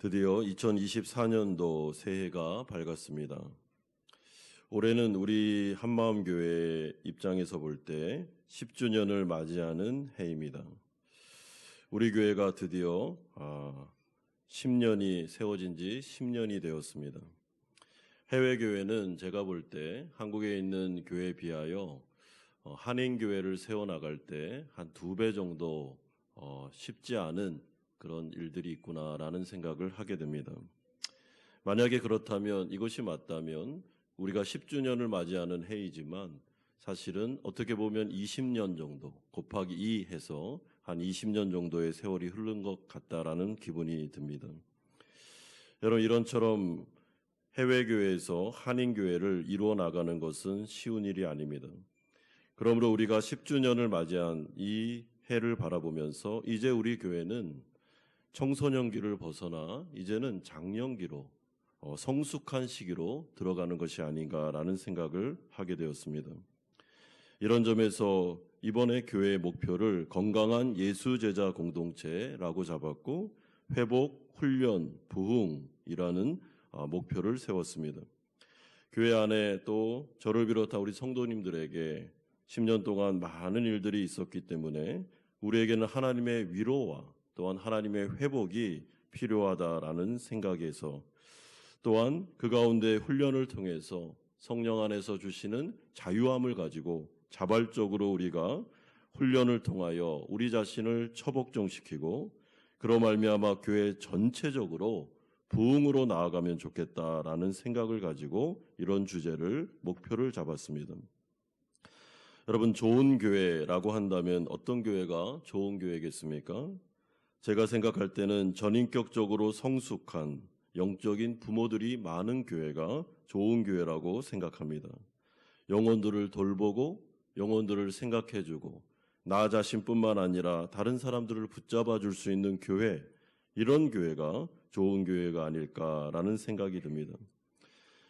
드디어 2024년도 새해가 밝았습니다. 올해는 우리 한마음교회 입장에서 볼 때 10주년을 맞이하는 해입니다. 우리 교회가 드디어 10년이 세워진 지 10년이 되었습니다. 해외 교회는 제가 볼 때 한국에 있는 교회에 비하여 한인교회를 세워나갈 때 한 2배 정도 쉽지 않은 그런 일들이 있구나라는 생각을 하게 됩니다. 만약에 그렇다면, 이것이 맞다면 우리가 10주년을 맞이하는 해이지만 사실은 어떻게 보면 20년 정도 곱하기 2 해서 한 20년 정도의 세월이 흐른 것 같다라는 기분이 듭니다. 여러분, 이런처럼 해외교회에서 한인교회를 이루어 나가는 것은 쉬운 일이 아닙니다. 그러므로 우리가 10주년을 맞이한 이 해를 바라보면서 이제 우리 교회는 청소년기를 벗어나 이제는 장년기로 성숙한 시기로 들어가는 것이 아닌가라는 생각을 하게 되었습니다. 이런 점에서 이번에 교회의 목표를 건강한 예수 제자 공동체라고 잡았고 회복, 훈련, 부흥이라는 목표를 세웠습니다. 교회 안에 또 저를 비롯한 우리 성도님들에게 10년 동안 많은 일들이 있었기 때문에 우리에게는 하나님의 위로와 또한 하나님의 회복이 필요하다라는 생각에서, 또한 그 가운데 훈련을 통해서 성령 안에서 주시는 자유함을 가지고 자발적으로 우리가 훈련을 통하여 우리 자신을 처복종시키고 그로 말미암아 교회 전체적으로 부흥으로 나아가면 좋겠다라는 생각을 가지고 이런 주제를 목표를 잡았습니다. 여러분, 좋은 교회라고 한다면 어떤 교회가 좋은 교회겠습니까? 제가 생각할 때는 전인격적으로 성숙한 영적인 부모들이 많은 교회가 좋은 교회라고 생각합니다. 영혼들을 돌보고 영혼들을 생각해주고 나 자신뿐만 아니라 다른 사람들을 붙잡아 줄 수 있는 교회, 이런 교회가 좋은 교회가 아닐까라는 생각이 듭니다.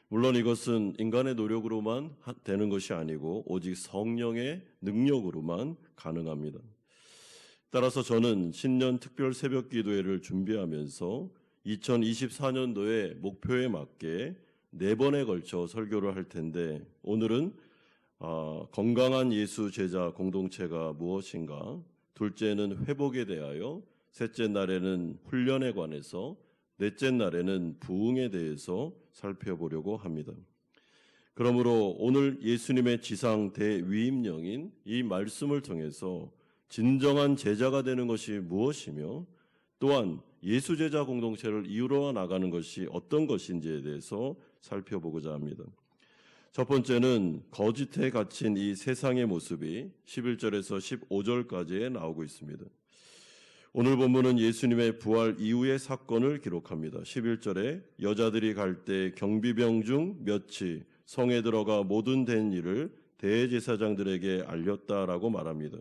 물론 이것은 인간의 노력으로만 되는 것이 아니고 오직 성령의 능력으로만 가능합니다. 따라서 저는 신년 특별 새벽 기도회를 준비하면서 2024년도의 목표에 맞게 4번에 걸쳐 설교를 할 텐데, 오늘은 건강한 예수 제자 공동체가 무엇인가, 둘째는 회복에 대하여, 셋째 날에는 훈련에 관해서, 넷째 날에는 부흥에 대해서 살펴보려고 합니다. 그러므로 오늘 예수님의 지상 대위임령인 이 말씀을 통해서 진정한 제자가 되는 것이 무엇이며 또한 예수 제자 공동체를 이루어 나가는 것이 어떤 것인지에 대해서 살펴보고자 합니다. 첫 번째는 거짓에 갇힌 이 세상의 모습이 11절에서 15절까지에 나오고 있습니다. 오늘 본문은 예수님의 부활 이후의 사건을 기록합니다. 11절에 여자들이 갈 때 경비병 중 몇이 성에 들어가 모든 된 일을 대제사장들에게 알렸다라고 말합니다.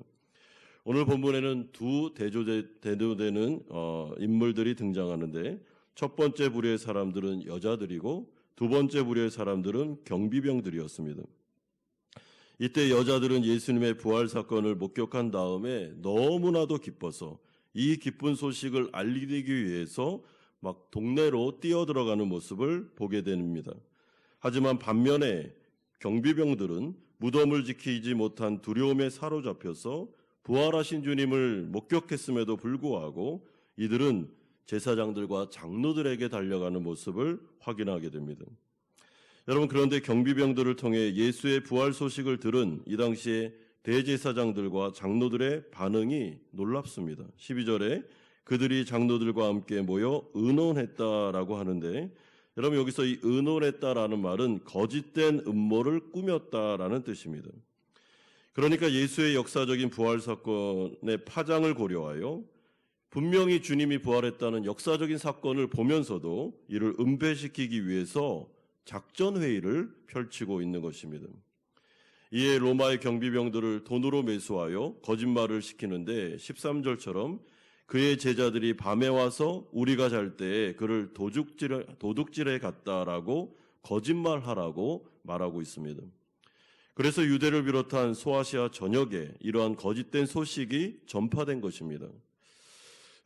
오늘 본문에는 두 대조되는 인물들이 등장하는데, 첫 번째 부류의 사람들은 여자들이고 두 번째 부류의 사람들은 경비병들이었습니다. 이때 여자들은 예수님의 부활 사건을 목격한 다음에 너무나도 기뻐서 이 기쁜 소식을 알리기 위해서 막 동네로 뛰어들어가는 모습을 보게 됩니다. 하지만 반면에 경비병들은 무덤을 지키지 못한 두려움에 사로잡혀서 부활하신 주님을 목격했음에도 불구하고 이들은 제사장들과 장로들에게 달려가는 모습을 확인하게 됩니다. 여러분, 그런데 경비병들을 통해 예수의 부활 소식을 들은 이 당시에 대제사장들과 장로들의 반응이 놀랍습니다. 12절에 그들이 장로들과 함께 모여 의논했다라고 하는데, 여러분, 여기서 이 의논했다라는 말은 거짓된 음모를 꾸몄다라는 뜻입니다. 그러니까 예수의 역사적인 부활 사건의 파장을 고려하여 분명히 주님이 부활했다는 역사적인 사건을 보면서도 이를 은폐시키기 위해서 작전회의를 펼치고 있는 것입니다. 이에 로마의 경비병들을 돈으로 매수하여 거짓말을 시키는데 13절처럼 그의 제자들이 밤에 와서 우리가 잘 때에 그를 도둑질해 갔다라고 거짓말하라고 말하고 있습니다. 그래서 유대를 비롯한 소아시아 전역에 이러한 거짓된 소식이 전파된 것입니다.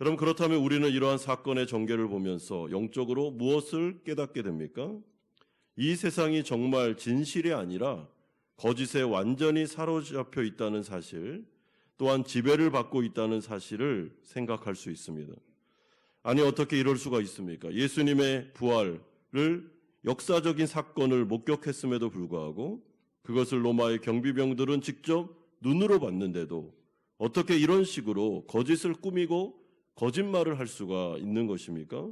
여러분, 그렇다면 우리는 이러한 사건의 전개를 보면서 영적으로 무엇을 깨닫게 됩니까? 이 세상이 정말 진실이 아니라 거짓에 완전히 사로잡혀 있다는 사실, 또한 지배를 받고 있다는 사실을 생각할 수 있습니다. 아니, 어떻게 이럴 수가 있습니까? 예수님의 부활을 역사적인 사건을 목격했음에도 불구하고 그것을 로마의 경비병들은 직접 눈으로 봤는데도 어떻게 이런 식으로 거짓을 꾸미고 거짓말을 할 수가 있는 것입니까?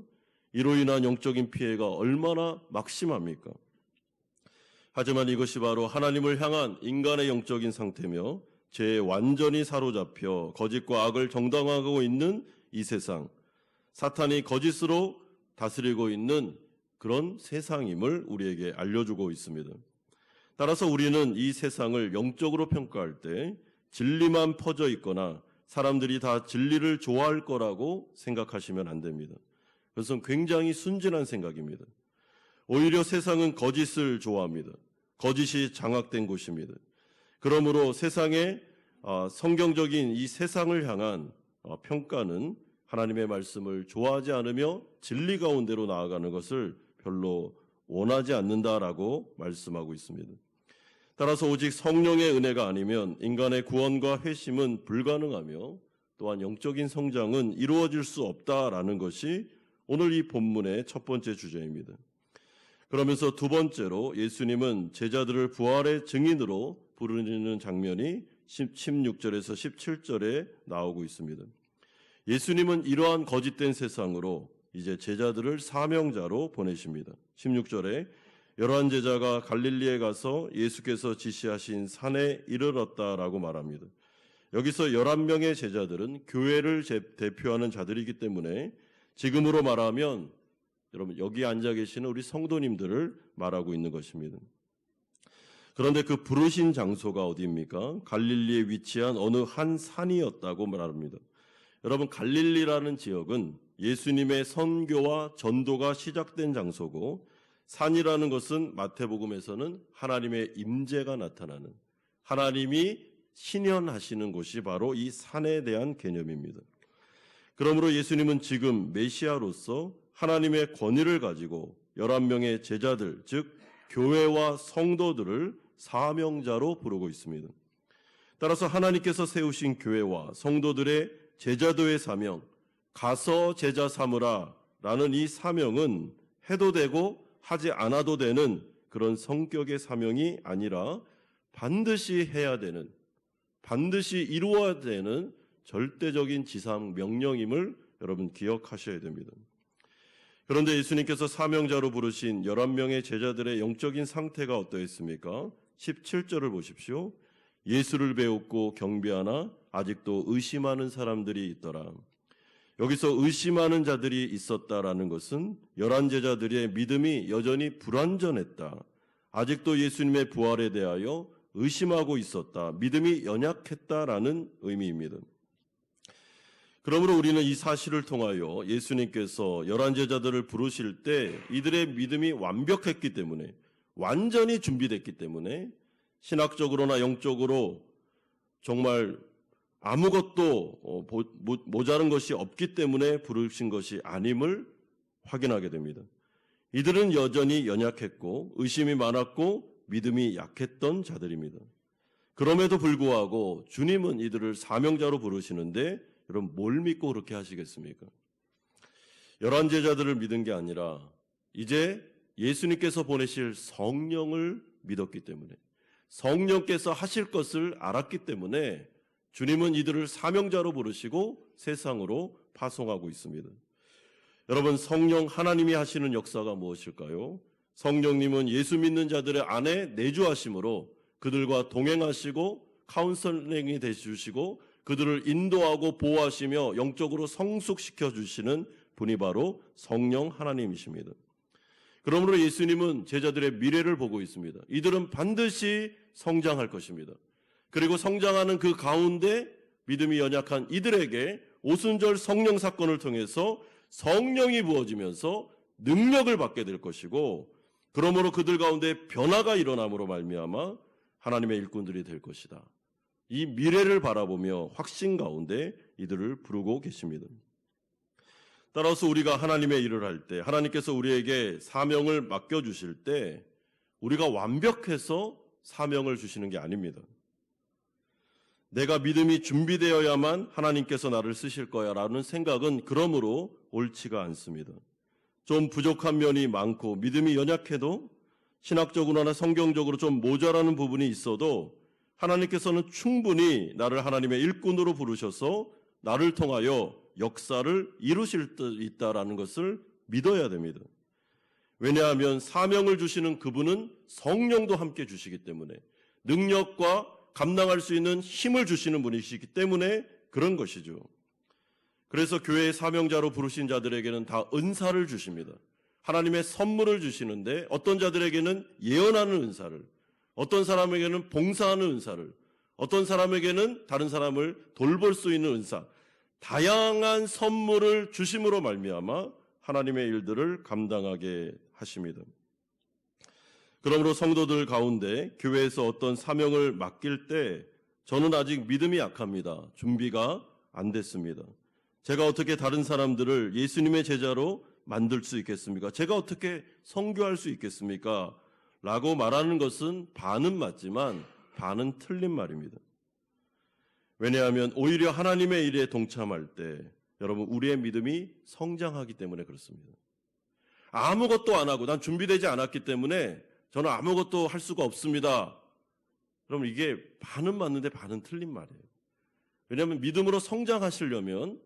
이로 인한 영적인 피해가 얼마나 막심합니까? 하지만 이것이 바로 하나님을 향한 인간의 영적인 상태며 죄에 완전히 사로잡혀 거짓과 악을 정당화하고 있는 이 세상, 사탄이 거짓으로 다스리고 있는 그런 세상임을 우리에게 알려주고 있습니다. 따라서 우리는 이 세상을 영적으로 평가할 때 진리만 퍼져 있거나 사람들이 다 진리를 좋아할 거라고 생각하시면 안 됩니다. 그것은 굉장히 순진한 생각입니다. 오히려 세상은 거짓을 좋아합니다. 거짓이 장악된 곳입니다. 그러므로 세상의 성경적인 이 세상을 향한 평가는 하나님의 말씀을 좋아하지 않으며 진리 가운데로 나아가는 것을 별로 원하지 않는다라고 말씀하고 있습니다. 따라서 오직 성령의 은혜가 아니면 인간의 구원과 회심은 불가능하며 또한 영적인 성장은 이루어질 수 없다라는 것이 오늘 이 본문의 첫 번째 주제입니다. 그러면서 두 번째로 예수님은 제자들을 부활의 증인으로 부르는 장면이 16절에서 17절에 나오고 있습니다. 예수님은 이러한 거짓된 세상으로 이제 제자들을 사명자로 보내십니다. 16절에 11제자가 갈릴리에 가서 예수께서 지시하신 산에 이르렀다라고 말합니다. 여기서 11명의 제자들은 교회를 대표하는 자들이기 때문에 지금으로 말하면 여러분 여기 앉아 계시는 우리 성도님들을 말하고 있는 것입니다. 그런데 그 부르신 장소가 어디입니까? 갈릴리에 위치한 어느 한 산이었다고 말합니다. 여러분, 갈릴리라는 지역은 예수님의 선교와 전도가 시작된 장소고, 산이라는 것은 마태복음에서는 하나님의 임재가 나타나는, 하나님이 신현하시는 곳이 바로 이 산에 대한 개념입니다. 그러므로 예수님은 지금 메시아로서 하나님의 권위를 가지고 11명의 제자들, 즉 교회와 성도들을 사명자로 부르고 있습니다. 따라서 하나님께서 세우신 교회와 성도들의 제자도의 사명, 가서 제자 삼으라 라는 이 사명은 해도 되고 하지 않아도 되는 그런 성격의 사명이 아니라 반드시 해야 되는, 반드시 이루어야 되는 절대적인 지상 명령임을 여러분 기억하셔야 됩니다. 그런데 예수님께서 사명자로 부르신 11명의 제자들의 영적인 상태가 어떠했습니까? 17절을 보십시오. 예수를 배웠고 경배하나 아직도 의심하는 사람들이 있더라. 여기서 의심하는 자들이 있었다라는 것은 11제자들의 믿음이 여전히 불완전했다. 아직도 예수님의 부활에 대하여 의심하고 있었다. 믿음이 연약했다라는 의미입니다. 그러므로 우리는 이 사실을 통하여 예수님께서 11제자들을 부르실 때 이들의 믿음이 완벽했기 때문에, 완전히 준비됐기 때문에 신학적으로나 영적으로 정말 아무것도 모자른 것이 없기 때문에 부르신 것이 아님을 확인하게 됩니다. 이들은 여전히 연약했고 의심이 많았고 믿음이 약했던 자들입니다. 그럼에도 불구하고 주님은 이들을 사명자로 부르시는데 여러분 뭘 믿고 그렇게 하시겠습니까? 11제자들을 믿은 게 아니라 이제 예수님께서 보내실 성령을 믿었기 때문에, 성령께서 하실 것을 알았기 때문에 주님은 이들을 사명자로 부르시고 세상으로 파송하고 있습니다. 여러분, 성령 하나님이 하시는 역사가 무엇일까요? 성령님은 예수 믿는 자들의 안에 내주하심으로 그들과 동행하시고 카운슬링이 되주시고 그들을 인도하고 보호하시며 영적으로 성숙시켜 주시는 분이 바로 성령 하나님이십니다. 그러므로 예수님은 제자들의 미래를 보고 있습니다. 이들은 반드시 성장할 것입니다. 그리고 성장하는 그 가운데 믿음이 연약한 이들에게 오순절 성령 사건을 통해서 성령이 부어지면서 능력을 받게 될 것이고, 그러므로 그들 가운데 변화가 일어남으로 말미암아 하나님의 일꾼들이 될 것이다. 이 미래를 바라보며 확신 가운데 이들을 부르고 계십니다. 따라서 우리가 하나님의 일을 할 때, 하나님께서 우리에게 사명을 맡겨주실 때 우리가 완벽해서 사명을 주시는 게 아닙니다. 내가 믿음이 준비되어야만 하나님께서 나를 쓰실 거야 라는 생각은 그러므로 옳지가 않습니다. 좀 부족한 면이 많고 믿음이 연약해도 신학적으로나 성경적으로 좀 모자라는 부분이 있어도 하나님께서는 충분히 나를 하나님의 일꾼으로 부르셔서 나를 통하여 역사를 이루실 수 있다라는 것을 믿어야 됩니다. 왜냐하면 사명을 주시는 그분은 성령도 함께 주시기 때문에, 능력과 감당할 수 있는 힘을 주시는 분이시기 때문에 그런 것이죠. 그래서 교회의 사명자로 부르신 자들에게는 다 은사를 주십니다. 하나님의 선물을 주시는데 어떤 자들에게는 예언하는 은사를, 어떤 사람에게는 봉사하는 은사를, 어떤 사람에게는 다른 사람을 돌볼 수 있는 은사, 다양한 선물을 주심으로 말미암아 하나님의 일들을 감당하게 하십니다. 그러므로 성도들 가운데 교회에서 어떤 사명을 맡길 때 저는 아직 믿음이 약합니다. 준비가 안 됐습니다. 제가 어떻게 다른 사람들을 예수님의 제자로 만들 수 있겠습니까? 제가 어떻게 선교할 수 있겠습니까? 라고 말하는 것은 반은 맞지만 반은 틀린 말입니다. 왜냐하면 오히려 하나님의 일에 동참할 때 여러분 우리의 믿음이 성장하기 때문에 그렇습니다. 아무것도 안 하고 난 준비되지 않았기 때문에 저는 아무것도 할 수가 없습니다. 그럼 이게 반은 맞는데 반은 틀린 말이에요. 왜냐하면 믿음으로 성장하시려면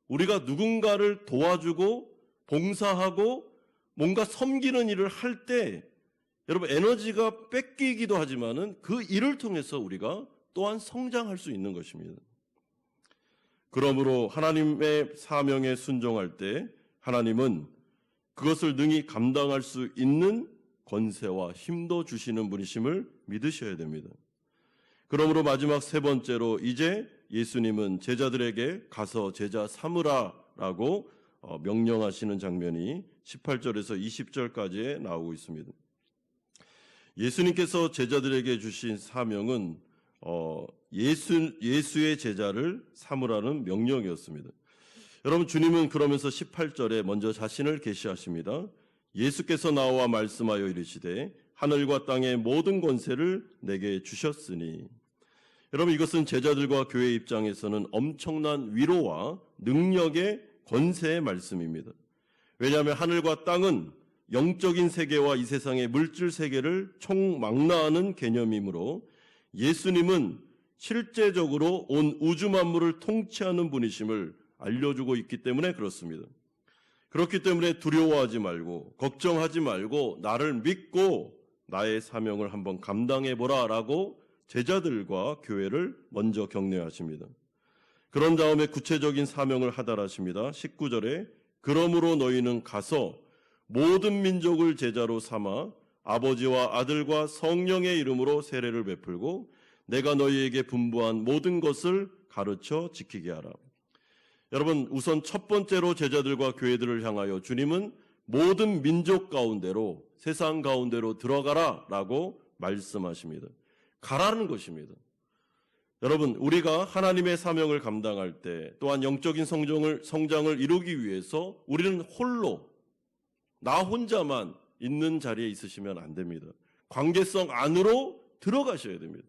우리가 누군가를 도와주고 봉사하고 뭔가 섬기는 일을 할 때 여러분 에너지가 뺏기기도 하지만은 그 일을 통해서 우리가 또한 성장할 수 있는 것입니다. 그러므로 하나님의 사명에 순종할 때 하나님은 그것을 능히 감당할 수 있는 권세와 힘도 주시는 분이심을 믿으셔야 됩니다. 그러므로 마지막 세 번째로 이제 예수님은 제자들에게 가서 제자 삼으라라고 명령하시는 장면이 18절에서 20절까지에 나오고 있습니다. 예수님께서 제자들에게 주신 사명은 예수의 제자를 삼으라는 명령이었습니다. 여러분 주님은 그러면서 18절에 먼저 자신을 계시하십니다. 예수께서 나와 말씀하여 이르시되 하늘과 땅의 모든 권세를 내게 주셨으니. 여러분 이것은 제자들과 교회 입장에서는 엄청난 위로와 능력의 권세의 말씀입니다. 왜냐하면 하늘과 땅은 영적인 세계와 이 세상의 물질 세계를 총망라하는 개념이므로 예수님은 실제적으로 온 우주 만물을 통치하는 분이심을 알려주고 있기 때문에 그렇습니다. 그렇기 때문에 두려워하지 말고 걱정하지 말고 나를 믿고 나의 사명을 한번 감당해보라 라고 제자들과 교회를 먼저 격려하십니다. 그런 다음에 구체적인 사명을 하달하십니다. 19절에 그러므로 너희는 가서 모든 민족을 제자로 삼아 아버지와 아들과 성령의 이름으로 세례를 베풀고 내가 너희에게 분부한 모든 것을 가르쳐 지키게 하라. 여러분 우선 첫 번째로 제자들과 교회들을 향하여 주님은 모든 민족 가운데로 세상 가운데로 들어가라 라고 말씀하십니다. 가라는 것입니다. 여러분 우리가 하나님의 사명을 감당할 때 또한 영적인 성장을 이루기 위해서 우리는 홀로 나 혼자만 있는 자리에 있으시면 안 됩니다. 관계성 안으로 들어가셔야 됩니다.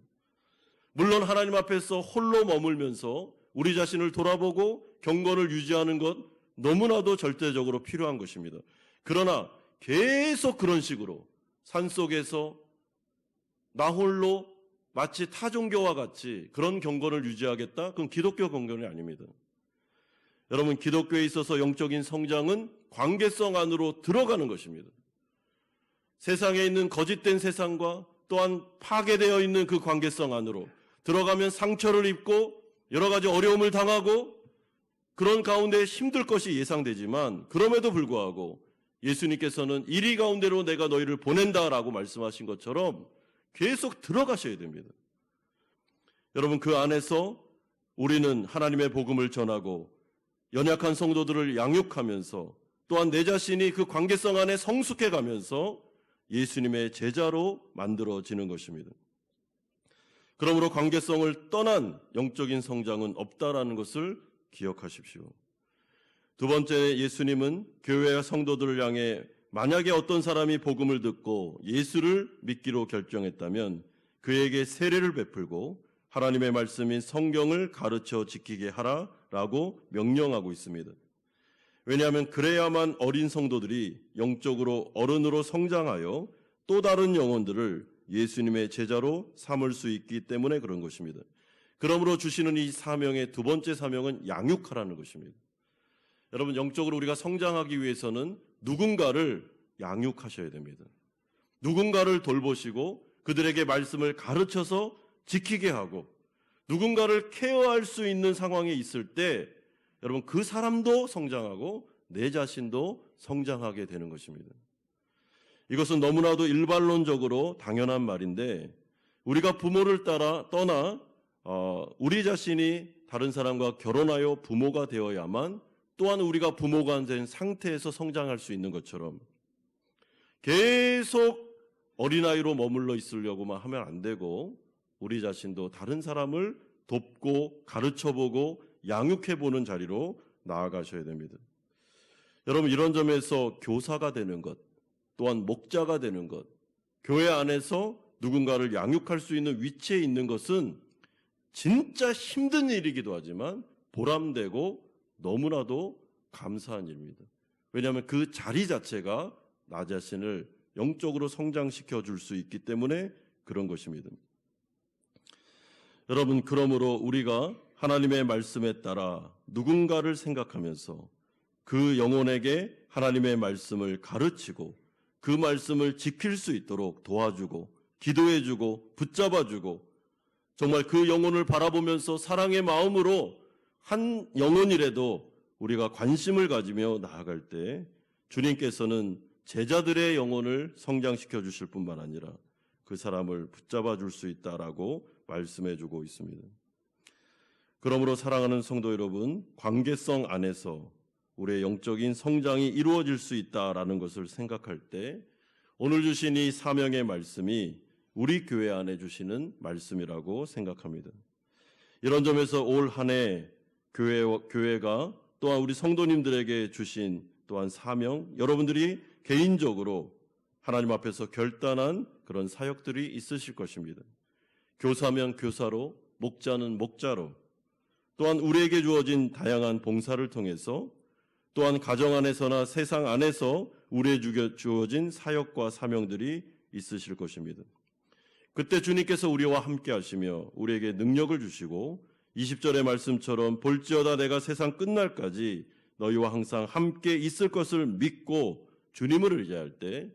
물론 하나님 앞에서 홀로 머물면서 우리 자신을 돌아보고 경건을 유지하는 것 너무나도 절대적으로 필요한 것입니다. 그러나 계속 그런 식으로 산속에서 나 홀로 마치 타 종교와 같이 그런 경건을 유지하겠다? 그건 기독교 경건이 아닙니다. 여러분 기독교에 있어서 영적인 성장은 관계성 안으로 들어가는 것입니다. 세상에 있는 거짓된 세상과 또한 파괴되어 있는 그 관계성 안으로 들어가면 상처를 입고 여러 가지 어려움을 당하고 그런 가운데 힘들 것이 예상되지만 그럼에도 불구하고 예수님께서는 이리 가운데로 내가 너희를 보낸다라고 말씀하신 것처럼 계속 들어가셔야 됩니다. 여러분 그 안에서 우리는 하나님의 복음을 전하고 연약한 성도들을 양육하면서 또한 내 자신이 그 관계성 안에 성숙해 가면서 예수님의 제자로 만들어지는 것입니다. 그러므로 관계성을 떠난 영적인 성장은 없다라는 것을 기억하십시오. 두 번째, 예수님은 교회와 성도들을 향해 만약에 어떤 사람이 복음을 듣고 예수를 믿기로 결정했다면 그에게 세례를 베풀고 하나님의 말씀인 성경을 가르쳐 지키게 하라라고 명령하고 있습니다. 왜냐하면 그래야만 어린 성도들이 영적으로 어른으로 성장하여 또 다른 영혼들을 예수님의 제자로 삼을 수 있기 때문에 그런 것입니다. 그러므로 주시는 이 사명의 두 번째 사명은 양육하라는 것입니다. 여러분, 영적으로 우리가 성장하기 위해서는 누군가를 양육하셔야 됩니다. 누군가를 돌보시고 그들에게 말씀을 가르쳐서 지키게 하고 누군가를 케어할 수 있는 상황에 있을 때 여러분, 그 사람도 성장하고 내 자신도 성장하게 되는 것입니다. 이것은 너무나도 일반론적으로 당연한 말인데 우리가 부모를 떠나 우리 자신이 다른 사람과 결혼하여 부모가 되어야만 또한 우리가 부모가 된 상태에서 성장할 수 있는 것처럼 계속 어린아이로 머물러 있으려고만 하면 안 되고 우리 자신도 다른 사람을 돕고 가르쳐보고 양육해보는 자리로 나아가셔야 됩니다. 여러분, 이런 점에서 교사가 되는 것, 또한 목자가 되는 것, 교회 안에서 누군가를 양육할 수 있는 위치에 있는 것은 진짜 힘든 일이기도 하지만 보람되고 너무나도 감사한 일입니다. 왜냐하면 그 자리 자체가 나 자신을 영적으로 성장시켜 줄 수 있기 때문에 그런 것입니다. 여러분, 그러므로 우리가 하나님의 말씀에 따라 누군가를 생각하면서 그 영혼에게 하나님의 말씀을 가르치고 그 말씀을 지킬 수 있도록 도와주고 기도해주고 붙잡아주고 정말 그 영혼을 바라보면서 사랑의 마음으로 한 영혼이라도 우리가 관심을 가지며 나아갈 때 주님께서는 제자들의 영혼을 성장시켜 주실 뿐만 아니라 그 사람을 붙잡아 줄 수 있다라고 말씀해 주고 있습니다. 그러므로 사랑하는 성도 여러분, 관계성 안에서 우리의 영적인 성장이 이루어질 수 있다라는 것을 생각할 때 오늘 주신 이 사명의 말씀이 우리 교회 안에 주시는 말씀이라고 생각합니다. 이런 점에서 올 한 해 교회가 또한 우리 성도님들에게 주신 또한 사명, 여러분들이 개인적으로 하나님 앞에서 결단한 그런 사역들이 있으실 것입니다. 교사면 교사로, 목자는 목자로, 또한 우리에게 주어진 다양한 봉사를 통해서 또한 가정 안에서나 세상 안에서 우리에게 주어진 사역과 사명들이 있으실 것입니다. 그때 주님께서 우리와 함께 하시며 우리에게 능력을 주시고 20절의 말씀처럼 볼지어다 내가 세상 끝날까지 너희와 항상 함께 있을 것을 믿고 주님을 의지할 때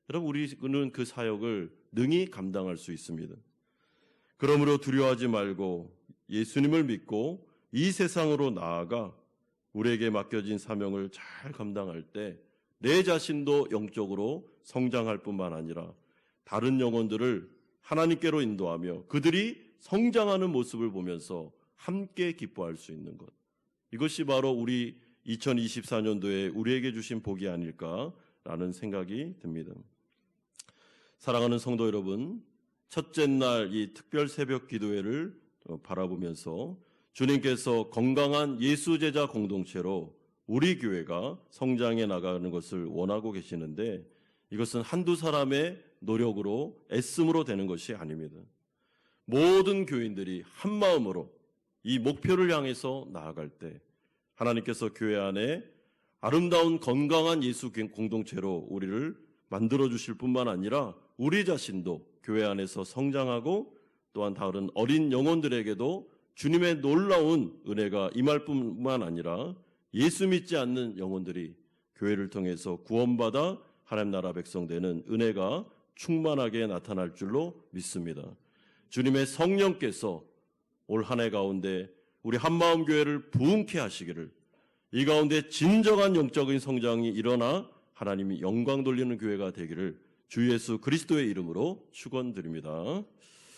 여러분, 우리는 그 사역을 능히 감당할 수 있습니다. 그러므로 두려워하지 말고 예수님을 믿고 이 세상으로 나아가 우리에게 맡겨진 사명을 잘 감당할 때 내 자신도 영적으로 성장할 뿐만 아니라 다른 영혼들을 하나님께로 인도하며 그들이 성장하는 모습을 보면서 함께 기뻐할 수 있는 것, 이것이 바로 우리 2024년도에 우리에게 주신 복이 아닐까라는 생각이 듭니다. 사랑하는 성도 여러분, 첫째 날 이 특별 새벽 기도회를 바라보면서 주님께서 건강한 예수 제자 공동체로 우리 교회가 성장해 나가는 것을 원하고 계시는데 이것은 한두 사람의 노력으로 애씀으로 되는 것이 아닙니다. 모든 교인들이 한 마음으로 이 목표를 향해서 나아갈 때 하나님께서 교회 안에 아름다운 건강한 예수 공동체로 우리를 만들어 주실 뿐만 아니라 우리 자신도 교회 안에서 성장하고 또한 다른 어린 영혼들에게도 주님의 놀라운 은혜가 임할 뿐만 아니라 예수 믿지 않는 영혼들이 교회를 통해서 구원받아 하나님 나라 백성 되는 은혜가 충만하게 나타날 줄로 믿습니다. 주님의 성령께서 올 한 해 가운데 우리 한마음 교회를 부흥케 하시기를, 이 가운데 진정한 영적인 성장이 일어나 하나님이 영광 돌리는 교회가 되기를 주 예수 그리스도의 이름으로 축원드립니다.